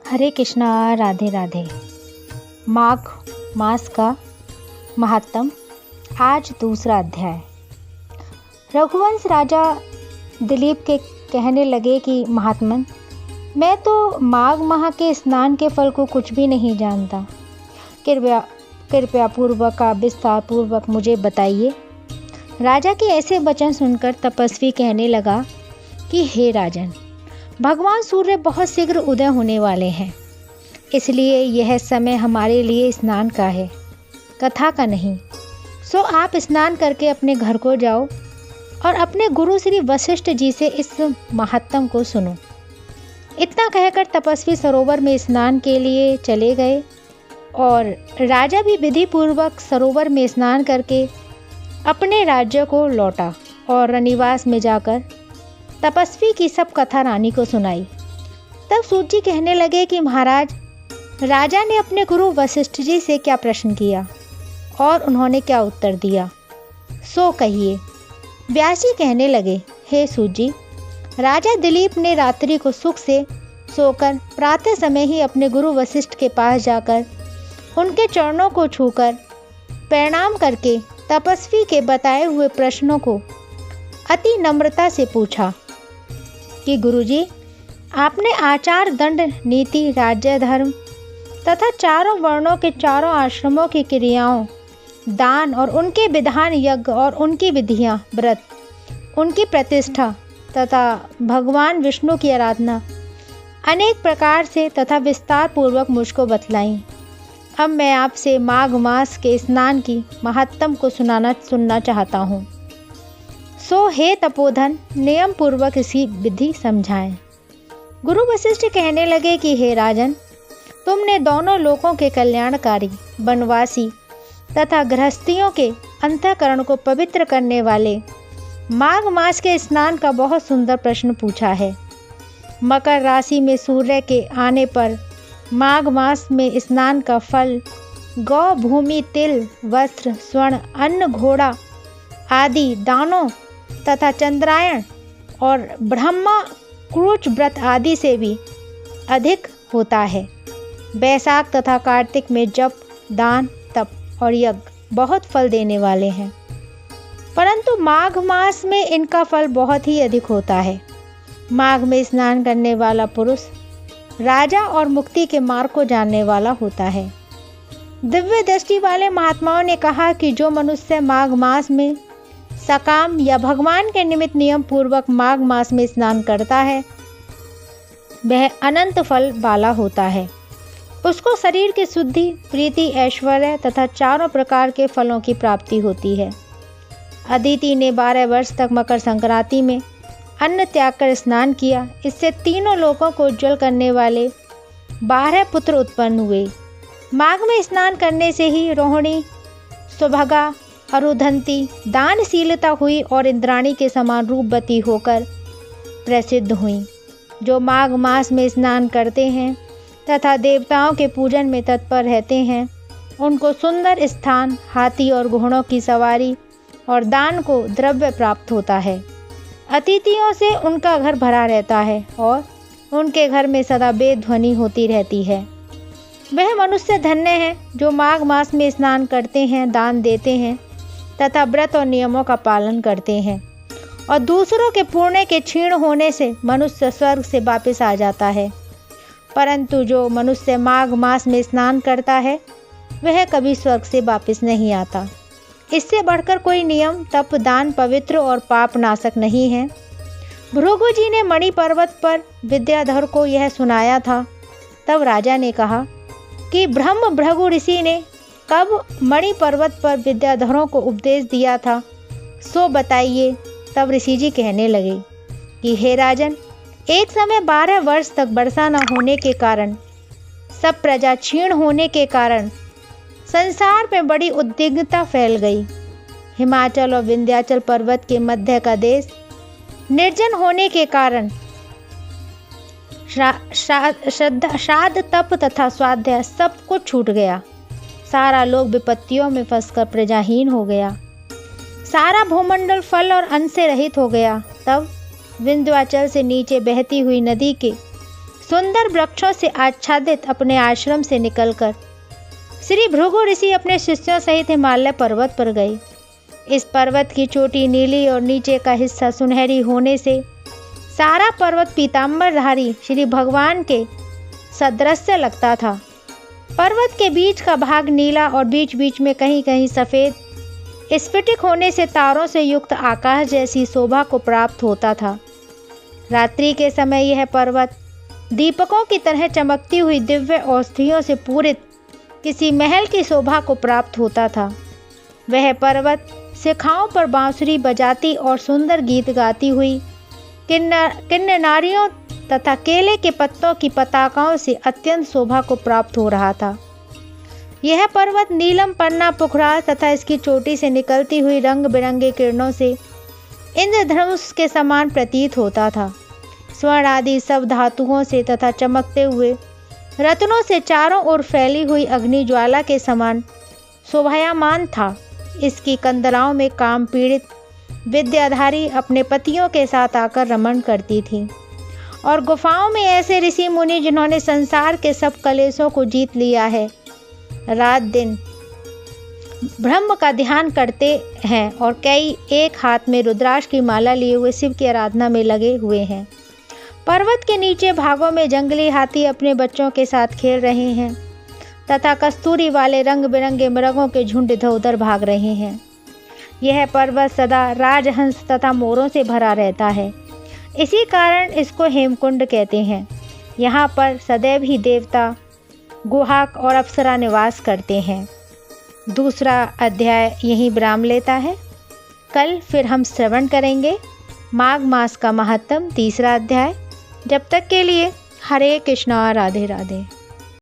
हरे कृष्णा, राधे राधे। माघ मास का महात्म, आज दूसरा अध्याय। रघुवंश राजा दिलीप के कहने लगे कि महात्मन, मैं तो माघ माह के स्नान के फल को कुछ भी नहीं जानता। कृपया पूर्वक का विस्तार पूर्वक मुझे बताइए। राजा के ऐसे वचन सुनकर तपस्वी कहने लगा कि हे राजन, भगवान सूर्य बहुत शीघ्र उदय होने वाले हैं, इसलिए यह समय हमारे लिए स्नान का है, कथा का नहीं। सो आप स्नान करके अपने घर को जाओ और अपने गुरु श्री वशिष्ठ जी से इस महात्म को सुनो। इतना कहकर तपस्वी सरोवर में स्नान के लिए चले गए और राजा भी विधि पूर्वक सरोवर में स्नान करके अपने राज्य को लौटा और रनिवास में जाकर तपस्वी की सब कथा रानी को सुनाई। तब सूत जी कहने लगे कि महाराज, राजा ने अपने गुरु वशिष्ठ जी से क्या प्रश्न किया और उन्होंने क्या उत्तर दिया, सो कहिए। व्यास जी कहने लगे, हे सूत जी, राजा दिलीप ने रात्रि को सुख से सोकर प्रातः समय ही अपने गुरु वशिष्ठ के पास जाकर उनके चरणों को छूकर प्रणाम करके तपस्वी के बताए हुए प्रश्नों को अति नम्रता से पूछा कि गुरुजी, आपने आचार, दंड, नीति, राज्य, धर्म तथा चारों वर्णों के चारों आश्रमों की क्रियाओं, दान और उनके विधान, यज्ञ और उनकी विधियां, व्रत, उनकी प्रतिष्ठा तथा भगवान विष्णु की आराधना अनेक प्रकार से तथा विस्तार पूर्वक मुझको बतलाई। अब मैं आपसे माघ मास के स्नान की महात्म को सुनना चाहता हूँ। सो हे तपोधन, नियम पूर्वक इसकी विधि समझाएं। गुरु वशिष्ठ कहने लगे कि हे राजन, तुमने दोनों लोकों के कल्याणकारी, वनवासी तथा गृहस्थियों के अंतःकरण को पवित्र करने वाले माघ मास के स्नान का बहुत सुंदर प्रश्न पूछा है। मकर राशि में सूर्य के आने पर माघ मास में स्नान का फल गौ, भूमि, तिल, वस्त्र, स्वर्ण, अन्न, घोड़ा आदि दानों तथा चंद्रायण और ब्रह्मा क्रूच व्रत आदि से भी अधिक होता है। बैसाख तथा कार्तिक में जप, दान, तप और यज्ञ बहुत फल देने वाले हैं, परंतु माघ मास में इनका फल बहुत ही अधिक होता है। माघ में स्नान करने वाला पुरुष राजा और मुक्ति के मार्ग को जानने वाला होता है। दिव्य दृष्टि वाले महात्माओं ने कहा कि जो मनुष्य माघ मास में सकाम या भगवान के निमित्त नियम पूर्वक माघ मास में स्नान करता है, वह अनंत फल वाला होता है। उसको शरीर की शुद्धि, प्रीति, ऐश्वर्य तथा चारों प्रकार के फलों की प्राप्ति होती है। अदिति ने 12 वर्ष तक मकर संक्रांति में अन्न त्याग कर स्नान किया। इससे तीनों लोकों को उज्जवल करने वाले 12 पुत्र उत्पन्न हुए। माघ में स्नान करने से ही रोहिणी, सुभगा, अरुधंती दानशीलता हुई और इंद्राणी के समान रूपवती होकर प्रसिद्ध हुई। जो माघ मास में स्नान करते हैं तथा देवताओं के पूजन में तत्पर रहते हैं, उनको सुंदर स्थान, हाथी और घोड़ों की सवारी और दान को द्रव्य प्राप्त होता है। अतिथियों से उनका घर भरा रहता है और उनके घर में सदा वेद ध्वनि होती रहती है। वह मनुष्य धन्य है जो माघ मास में स्नान करते हैं, दान देते हैं तथा व्रत और नियमों का पालन करते हैं, और दूसरों के पुण्य के क्षीण होने से मनुष्य स्वर्ग से वापस आ जाता है। परंतु जो मनुष्य माघ मास में स्नान करता है, वह कभी स्वर्ग से वापस नहीं आता। इससे बढ़कर कोई नियम, तप, दान पवित्र और पाप नाशक नहीं है। भृगु जी ने मणि पर्वत पर विद्याधर को यह सुनाया था। तब राजा ने कहा कि ब्रह्म भृगु ऋषि ने कब मणि पर्वत पर विद्याधरों को उपदेश दिया था, सो बताइए। तब ऋषि जी कहने लगे कि हे राजन, एक समय 12 वर्ष तक वर्षा न होने के कारण, सब प्रजा क्षीण होने के कारण संसार में बड़ी उद्विग्नता फैल गई। हिमाचल और विंध्याचल पर्वत के मध्य का देश निर्जन होने के कारण श्राद्ध, तप तथा स्वाध्याय सब कुछ छूट गया। सारा लोग विपत्तियों में फंसकर प्रजाहीन हो गया। सारा भूमंडल फल और अन्न से रहित हो गया। तब विंध्याचल से नीचे बहती हुई नदी के सुंदर वृक्षों से आच्छादित अपने आश्रम से निकलकर श्री भृगु ऋषि अपने शिष्यों सहित हिमालय पर्वत पर गए। इस पर्वत की चोटी नीली और नीचे का हिस्सा सुनहरी होने से सारा पर्वत पीताम्बरधारी श्री भगवान के सदृश लगता था। पर्वत के बीच का भाग नीला और बीच बीच में कहीं कहीं सफ़ेद स्फटिक होने से तारों से युक्त आकाश जैसी शोभा को प्राप्त होता था। रात्रि के समय यह पर्वत दीपकों की तरह चमकती हुई दिव्य औषधियों से पूरित किसी महल की शोभा को प्राप्त होता था। वह पर्वत शिखाओं पर बांसुरी बजाती और सुंदर गीत गाती हुई किन्नर नारियों तथा केले के पत्तों की पताकाओं से अत्यंत शोभा को प्राप्त हो रहा था। यह पर्वत नीलम पन्ना पुखराज तथा इसकी चोटी से निकलती हुई रंग बिरंगे किरणों से इंद्रधनुष के समान प्रतीत होता था। स्वर्ण आदि सब धातुओं से तथा चमकते हुए रत्नों से चारों ओर फैली हुई अग्नि ज्वाला के समान शोभायमान था। इसकी कंदराओं में काम पीड़ित विद्याधारी अपने पतियों के साथ आकर रमण करती थी और गुफाओं में ऐसे ऋषि मुनि जिन्होंने संसार के सब कलेशों को जीत लिया है, रात दिन ब्रह्म का ध्यान करते हैं और कई एक हाथ में रुद्राक्ष की माला लिए हुए शिव की आराधना में लगे हुए हैं। पर्वत के नीचे भागों में जंगली हाथी अपने बच्चों के साथ खेल रहे हैं तथा कस्तूरी वाले रंग बिरंगे मृगों के झुंड इधर उधर भाग रहे हैं। यह पर्वत सदा राजहंस तथा मोरों से भरा रहता है, इसी कारण इसको हेमकुंड कहते हैं। यहाँ पर सदैव ही देवता, गुहाक और अप्सरा निवास करते हैं। दूसरा अध्याय यहीं विराम लेता है। कल फिर हम श्रवण करेंगे माघ मास का महात्म, तीसरा अध्याय। जब तक के लिए हरे कृष्णा, राधे राधे।